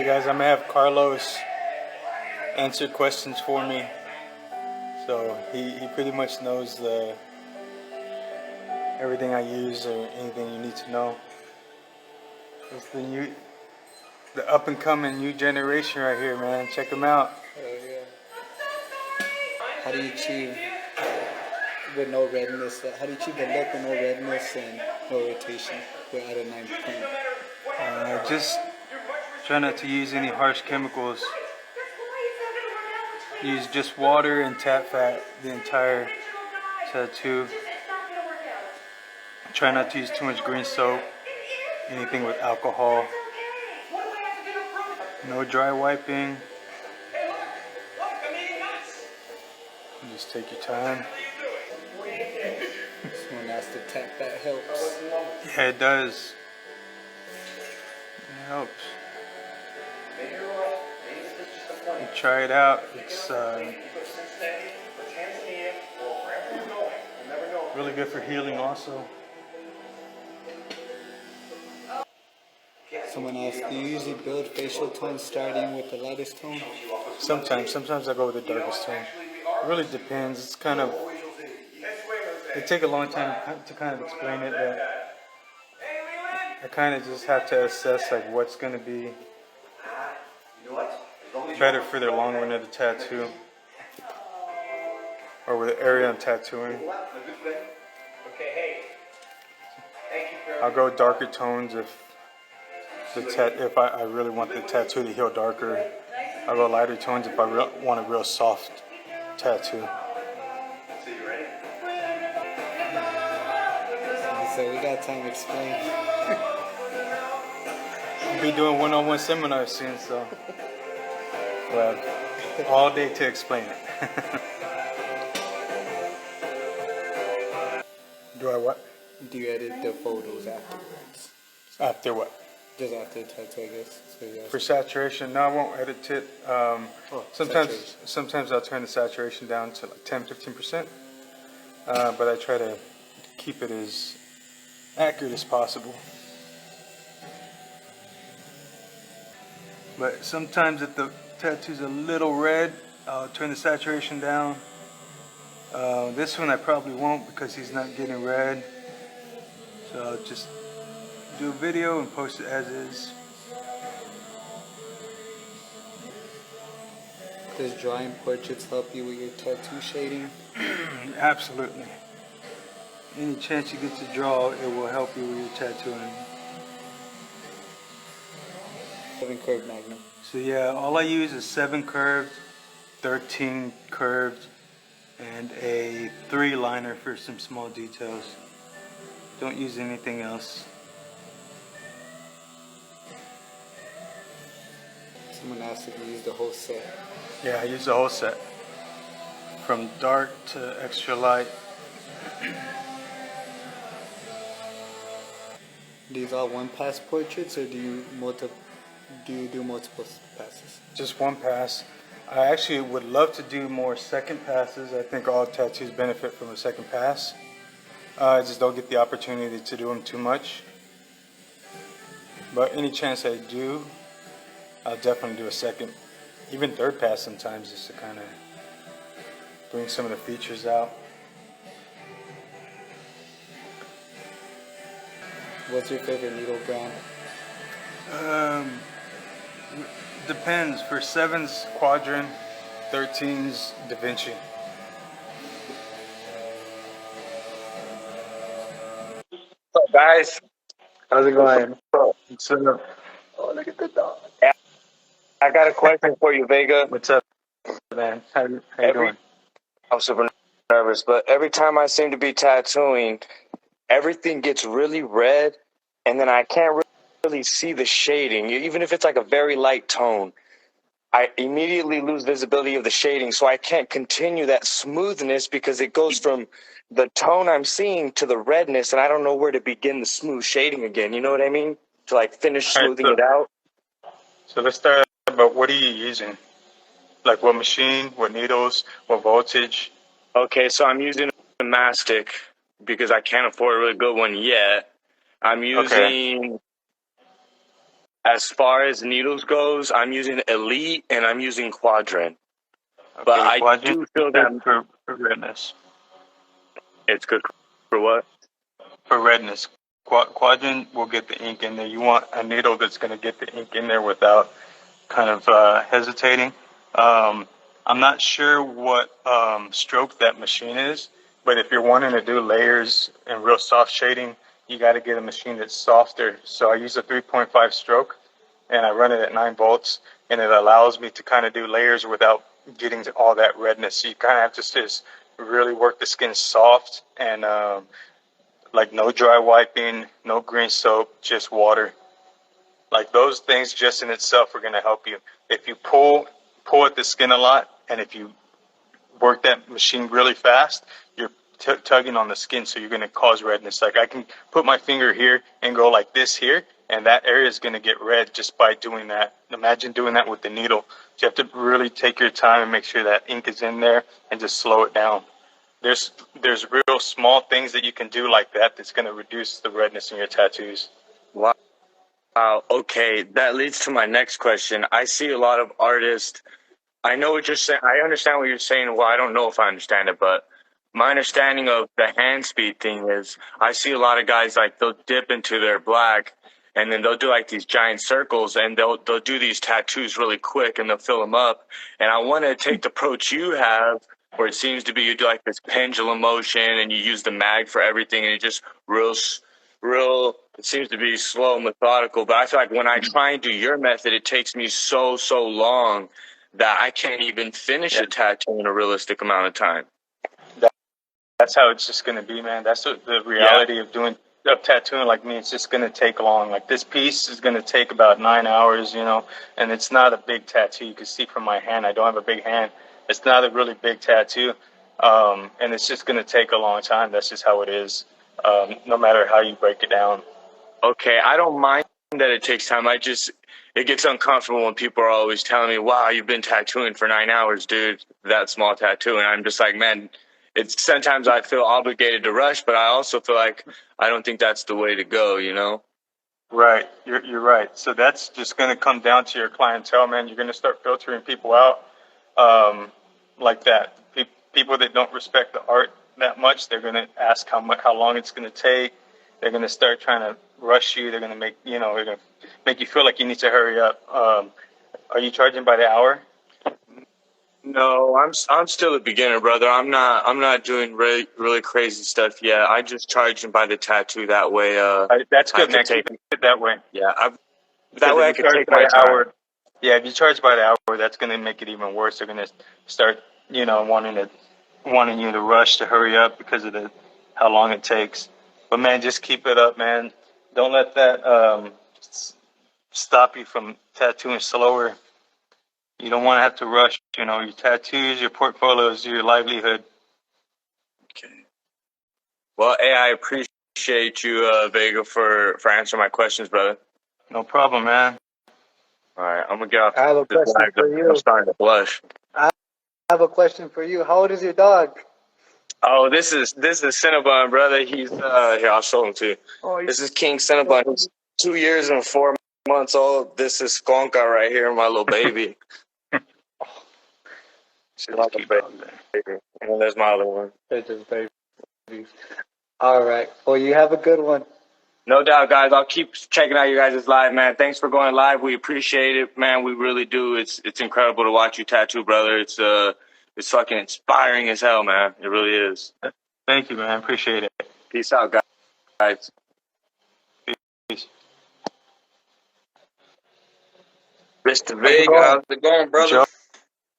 Hey guys, I'm gonna have Carlos answer questions for me. So he pretty much knows everything I use or anything you need to know. It's the up and coming new generation right here, man. Check them out. Oh yeah. How do you achieve with no redness? How do you achieve the look with no redness and no irritation without a 9 point? Just try not to use any harsh chemicals. Use just water and tap fat the entire tattoo. Try not to use too much green soap, anything with alcohol. No dry wiping. Just take your time. Someone has to tap that helps. Yeah, it does. It helps. You try it out. It's really good for healing also. Someone asked, do you usually build facial tone starting with the lightest tone? Sometimes I go with the darkest tone. It really depends. It's kind of, it take a long time to kind of explain it, but I kind of just have to assess like what's going to be better for the long run of the tattoo or with the area I'm tattooing. I'll go darker tones if I really want the tattoo to heal darker. I'll go lighter tones if I want a real soft tattoo. So we got time to explain. I'll be doing one-on-one seminars soon, so we'll have all day to explain it. Do I what? Do you edit the photos afterwards? After what? Just after the tattoo, I guess. So For saturation, no, I won't edit it. Sometimes I'll turn the saturation down to like 10-15%, but I try to keep it as accurate as possible. But sometimes if the tattoo's a little red, I'll turn the saturation down. This one I probably won't because he's not getting red. So I'll just do a video and post it as is. Does drawing portraits help you with your tattoo shading? Absolutely. Any chance you get to draw, it will help you with your tattooing. 7 curved magnum. So yeah, all I use is 7 curved, 13 curved, and a 3 liner for some small details. Don't use anything else. Someone asked if you use the whole set. Yeah, I use the whole set. From dark to extra light. These all one pass portraits, or do you do multiple passes? Just one pass. I actually would love to do more second passes. I think all tattoos benefit from a second pass. I just don't get the opportunity to do them too much. But any chance I do, I'll definitely do a second, even third pass sometimes, just to kind of bring some of the features out. What's your favorite needle brand? Depends. For 7's Quadrant, 13's Da Vinci. What's up, guys? How's it going? What's up? Oh, look at the dog. I got a question for you, Vega. What's up, man? How you doing? I'm super nervous, but every time I seem to be tattooing, everything gets really red, and then I can't really see the shading. Even if it's like a very light tone, I immediately lose visibility of the shading, so I can't continue that smoothness because it goes from the tone I'm seeing to the redness, and I don't know where to begin the smooth shading again. You know what I mean? To like finish smoothing it out. So let's start about what are you using? Like what machine, what needles, what voltage? Okay, so I'm using a mastic because I can't afford a really good one yet. I'm using As far as needles goes, I'm using Elite and I'm using Quadrant. But Okay, I quadrant do is feel good that for redness. it's good for what? For redness, quadrant will get the ink in there. You want a needle that's going to get the ink in there without kind of hesitating. I'm not sure what stroke that machine is, but if you're wanting to do layers and real soft shading, you got to get a machine that's softer. So I use a 3.5 stroke, and I run it at 9 volts, and it allows me to kind of do layers without getting to all that redness. So you kind of have to just really work the skin soft and like no dry wiping, no green soap, just water. Like those things just in itself are going to help you. If you pull at the skin a lot, and if you work that machine really fast, you're tugging on the skin, so you're going to cause redness. Like I can put my finger here and go like this here, and that area is going to get red just by doing that. Imagine doing that with the needle. So you have to really take your time and make sure that ink is in there and just slow it down. There's real small things that you can do like that that's going to reduce the redness in your tattoos. Wow. Okay, that leads to my next question. I see a lot of artists. I know what you're saying. I understand what you're saying. Well, I don't know if I understand it, but my understanding of the hand speed thing is I see a lot of guys like they'll dip into their black and then they'll do like these giant circles and they'll do these tattoos really quick and they'll fill them up. And I want to take the approach you have where it seems to be you do like this pendulum motion and you use the mag for everything and it just real it seems to be slow, methodical. But I feel like when I try and do your method, it takes me so long that I can't even finish a tattoo in a realistic amount of time. That's how it's just going to be, man. That's what the reality of tattooing like me. It's just going to take long. Like this piece is going to take about 9 hours, and it's not a big tattoo. You can see from my hand, I don't have a big hand. It's not a really big tattoo, and it's just going to take a long time. That's just how it is, no matter how you break it down. Okay, I don't mind that it takes time. It gets uncomfortable when people are always telling me, wow, you've been tattooing for 9 hours, dude, that small tattoo. And I'm just like, man, it's sometimes I feel obligated to rush, but I also feel like I don't think that's the way to go, you know? Right, you're right. So that's just going to come down to your clientele, man. You're going to start filtering people out like that. People that don't respect the art that much, they're going to ask how long it's going to take. They're going to start trying to rush you. They're going to they're going to make you feel like you need to hurry up. Are you charging by the hour? No, I'm still a beginner, brother. I'm not doing really crazy stuff yet. I just charge him by the tattoo. That way, That's I good, could man. take Keep it that way. yeah. That Because way if I you could charge take by my the time. hour, yeah, if you charge by the hour, that's going to make it even worse. They're going to start, wanting you to rush to hurry up because of how long it takes. But man, just keep it up, man. Don't let that stop you from tattooing slower. You don't want to have to rush. Your tattoos, your portfolios, your livelihood. Okay. Well, hey, I appreciate you, Vega, for answering my questions, brother. No problem, man. All right, I'm gonna get off I have a this question live. for I'm you. starting to blush. I have a question for you. How old is your dog? Oh, this is Cinnabon, brother. He's here. I'll show him to you. Oh, you This is King Cinnabon. He's 2 years and 4 months old. This is Skonka right here, my little baby. She's That's like a cute dog there. baby. And there's my other one. they're just babies. All right. Well, you have a good one. No doubt, guys. I'll keep checking out you guys' live, man. Thanks for going live. We appreciate it, man. We really do. It's incredible to watch you tattoo, brother. It's fucking inspiring as hell, man. It really is. Thank you, man. Appreciate it. Peace out, guys. Peace. Mr. How's it Vega, going? how's it going, brother?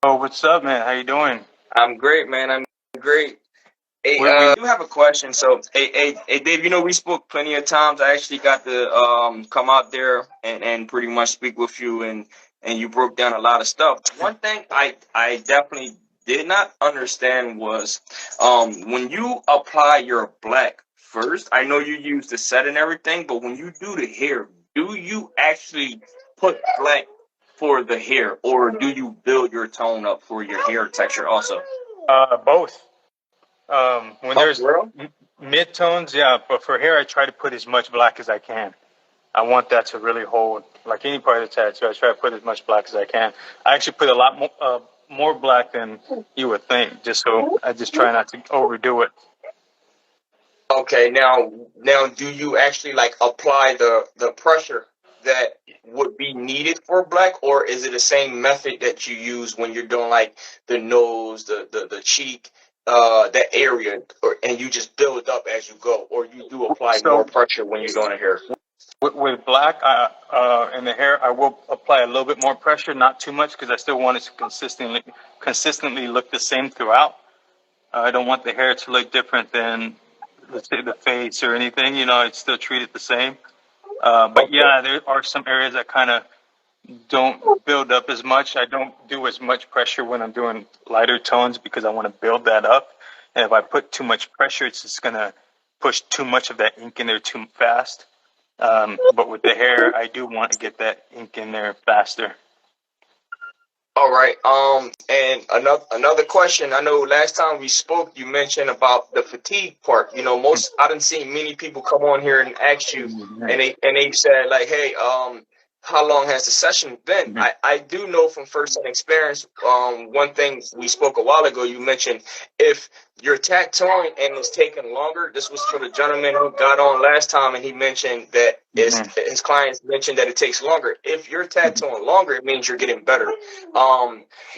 Joe, what's up, man? How you doing? I'm great, man. I'm great. Hey, We do have a question. So, hey, Dave. We spoke plenty of times. I actually got to come out there and pretty much speak with you, and you broke down a lot of stuff. One thing I definitely did not understand was when you apply your black first. I know you use the set and everything, but when you do the hair, do you actually put black for the hair, or do you build your tone up for your hair texture also? both. When Oh, there's for real? mid tones, yeah, but for hair, I try to put as much black as I can. I want that to really hold. Like any part of the tattoo, I try to put as much black as I can. I actually put a lot more black than you would think, just so I just try not to overdo it. Okay, now do you actually like apply the pressure that would be needed for black, or is it the same method that you use when you're doing like the nose, the cheek, that area, and you just build up as you go, or you do apply more So pressure when you're doing it here? with black in the hair, I will apply a little bit more pressure, not too much, because I still want it to consistently look the same throughout. I don't want the hair to look different than, let's say, the face or anything. You know, I'd still treat it the same. But Okay. yeah, there are some areas that kind of don't build up as much. I don't do as much pressure when I'm doing lighter tones because I want to build that up. And if I put too much pressure, it's just going to push too much of that ink in there too fast. But with the hair, I do want to get that ink in there faster. All right. And another question. I know last time we spoke, you mentioned about the fatigue part. You know, I done seen many people come on here and ask you, Mhm. and they said like, hey, how long has the session been? Mhm. I do know from firsthand experience. One thing we spoke a while ago, you mentioned if you're tattooing and it's taking longer. This was for the gentleman who got on last time, and he mentioned that Mhm. his clients mentioned that it takes longer. If you're Mhm. tattooing longer, it means you're getting better.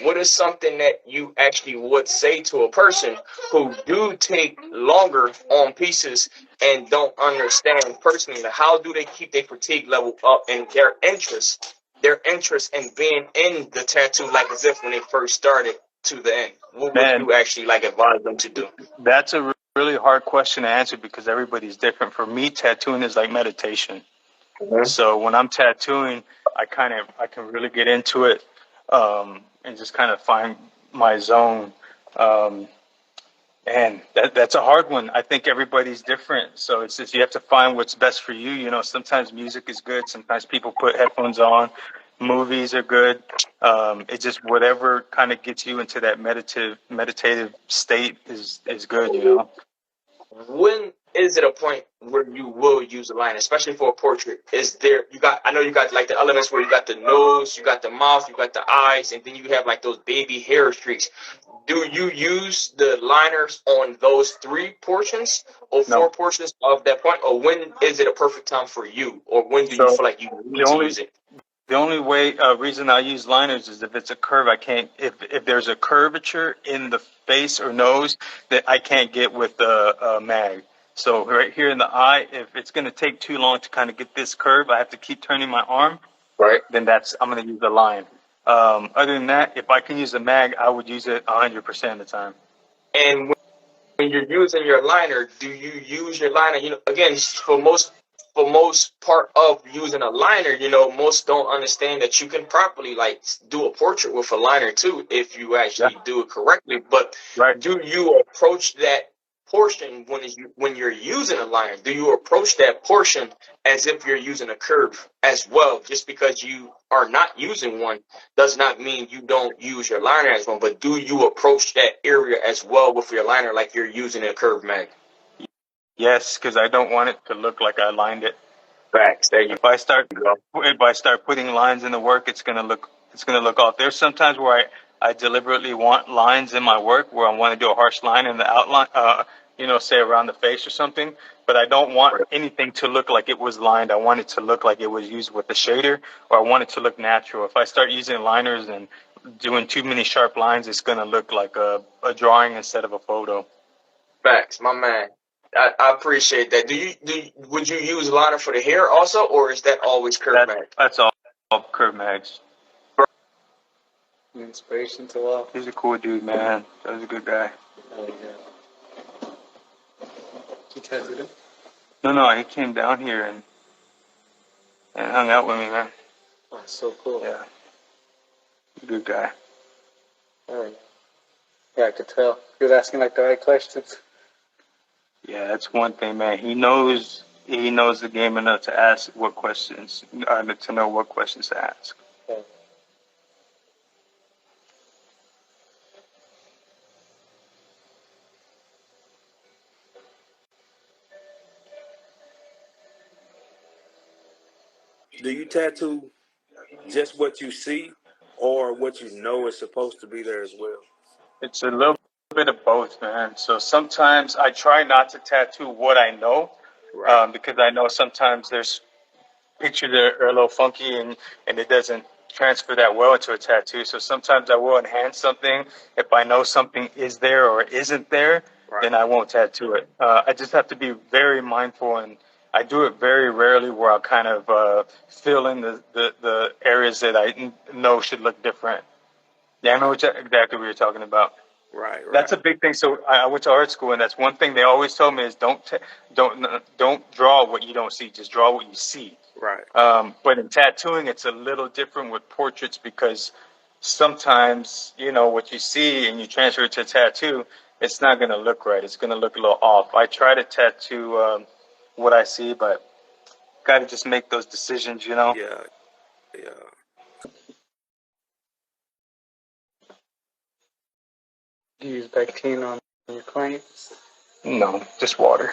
What is something that you actually would say to a person who do take longer on pieces and don't understand personally? How do they keep their fatigue level up and their interest in being in the tattoo, like as if when they first started to the end? What would Man, you actually like advise them to do? that's a really hard question to answer because everybody's different. For me, tattooing is like meditation. Mhm. So when I'm tattooing, I can really get into it and just kind of find my zone. Um, and that's a hard one. I think everybody's different. So it's just you have to find what's best for you. You know, sometimes music is good. Sometimes people put headphones on. Movies are good. It's just whatever kind of gets you into that meditative state is good. You know. When is it a point where you will use a line, especially for a portrait? Is there I know you got like the elements where you got the nose, you got the mouth, you got the eyes, and then you have like those baby hair streaks. Do you use the liners on those three portions or No. four portions of that point? Or when is it a perfect time for you? Or when do you So feel like you the need to only use it? The only way reason I use liners is if it's a curve. I can't if there's a curvature in the face or nose that I can't get with the mag. So right here in the eye, if it's going to take too long to kind of get this curve, I have to keep turning my arm. Right. Then I'm going to use the line. Other than that, if I can use a mag, I would use it 100% of the time. And when you're using your liner, do you use your liner? You know, again, for most part of using a liner, you know, most don't understand that you can properly like do a portrait with a liner too if you Yeah. actually do it correctly. But Right. do you approach that portion when you're using a liner? Do you approach that portion as if you're using a curve as well? Just because you are not using one does not mean you don't use your liner as one, but do you approach that area as well with your liner like you're using a curve mag? Yes, because I don't want it to look like I lined it. Facts. There you If I start go. if I start putting lines in the work, it's gonna look off. There's sometimes where I deliberately want lines in my work where I want to do a harsh line in the outline, say around the face or something. But I don't want anything to look like it was lined. I want it to look like it was used with a shader, or I want it to look natural. If I start using liners and doing too many sharp lines, it's gonna look like a drawing instead of a photo. Facts, my man. I appreciate that. Would you use liner for the hair also, or is that always curve mag? That's all curve mags. An inspiration to all. He's a cool dude, man. That was a good guy. Oh yeah. You tattooed him? No, he came down here and hung out with me, man. Oh, so cool. Yeah, good guy. All right. Yeah, I could tell. He was asking like the right questions. Yeah, that's one thing, man. He knows the game enough to ask what questions, to know what questions to ask. Yeah. Do you tattoo just what you see, or what you know is supposed to be there as well? It's a little bit of both, man. So sometimes I try not to tattoo what I know, Right. because I know sometimes there's pictures that are a little funky and it doesn't transfer that well into a tattoo. So sometimes I will enhance something if I know something is there or isn't there, Right. then I won't tattoo it. I just have to be very mindful, and I do it very rarely where I'll kind of fill in the areas that I know should look different. Yeah, I know exactly what you're talking about. Right. Right. That's a big thing. So I went to art school, and that's one thing they always told me is don't draw what you don't see. Just draw what you see. Right. But in tattooing, it's a little different with portraits because sometimes what you see and you transfer it to a tattoo, it's not going to look right. It's going to look a little off. I try to tattoo what I see, but got to just make those decisions. Yeah. Yeah. Do you use bactine on your clients? No, just water.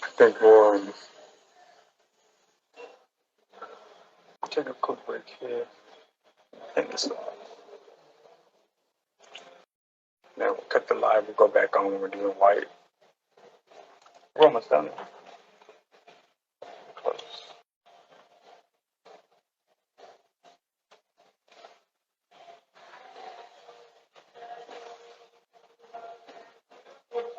I think take a quick break here. I think this. Then we'll cut the live. We'll go back on when we're doing white. We're almost done.